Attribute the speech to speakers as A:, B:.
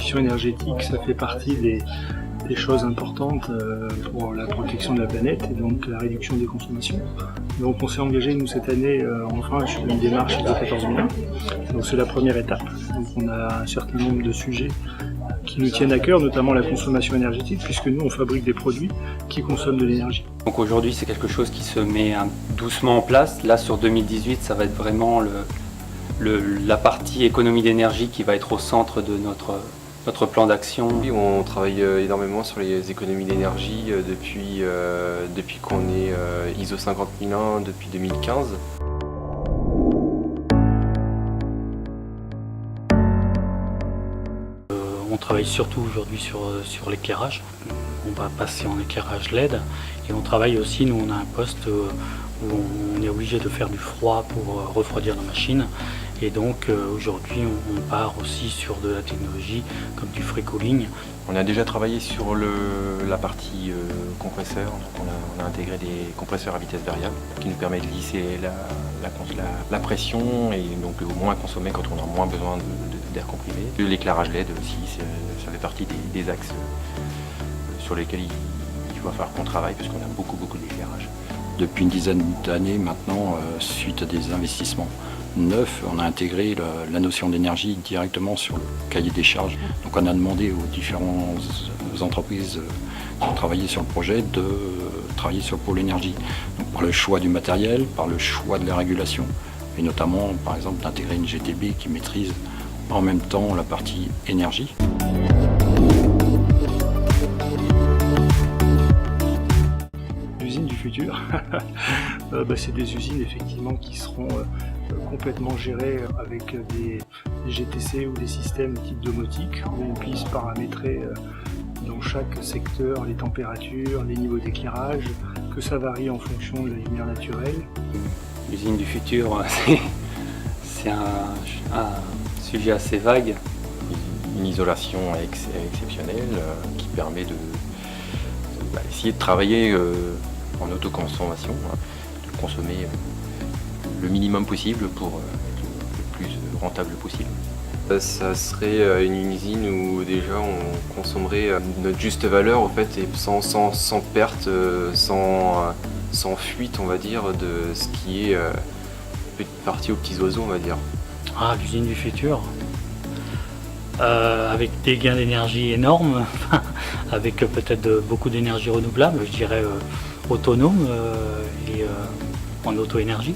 A: transition énergétique, ça fait partie des choses importantes pour la protection de la planète et donc la réduction des consommations. Donc on s'est engagé nous cette année enfin sur une démarche de 14 000. Donc c'est la première étape. Donc on a un certain nombre de sujets qui nous tiennent à cœur, notamment la consommation énergétique, puisque nous on fabrique des produits qui consomment de l'énergie.
B: Donc aujourd'hui c'est quelque chose qui se met doucement en place. Là sur 2018 ça va être vraiment la partie économie d'énergie qui va être au centre de notre plan d'action.
C: On travaille énormément sur les économies d'énergie depuis qu'on est ISO 50001 depuis 2015.
D: On travaille surtout aujourd'hui sur l'éclairage. On va passer en éclairage LED et on travaille aussi, nous on a un poste où on est obligé de faire du froid pour refroidir nos machines. Et donc aujourd'hui on part aussi sur de la technologie comme du free cooling.
C: On a déjà travaillé sur la partie compresseur, donc on a intégré des compresseurs à vitesse variable qui nous permettent de lisser la pression et donc au moins consommer quand on a moins besoin d'air comprimé. L'éclairage LED aussi, ça fait partie des axes sur lesquels il va falloir qu'on travaille parce qu'on a beaucoup d'éclairage.
E: Depuis une dizaine d'années maintenant, suite à des investissements neufs, on a intégré la notion d'énergie directement sur le cahier des charges. Donc on a demandé aux différentes entreprises qui ont travaillé sur le projet de travailler sur le pôle énergie. Donc par le choix du matériel, par le choix de la régulation. Et notamment par exemple d'intégrer une GTB qui maîtrise en même temps la partie énergie.
A: L'usine du futur, c'est des usines effectivement qui seront complètement gérées avec des GTC ou des systèmes type domotique où on puisse paramétrer dans chaque secteur les températures, les niveaux d'éclairage, que ça varie en fonction de la lumière naturelle.
B: L'usine du futur, c'est un sujet assez vague.
C: Une isolation exceptionnelle qui permet d'essayer de travailler en autoconsommation, de consommer le minimum possible pour être le plus rentable possible. Ça serait une usine où déjà on consommerait notre juste valeur en fait, et sans perte, sans fuite on va dire de ce qui est parti aux petits oiseaux on va dire.
D: Ah, l'usine du futur avec des gains d'énergie énormes, avec peut-être beaucoup d'énergie renouvelable, je dirais autonome et en auto-énergie.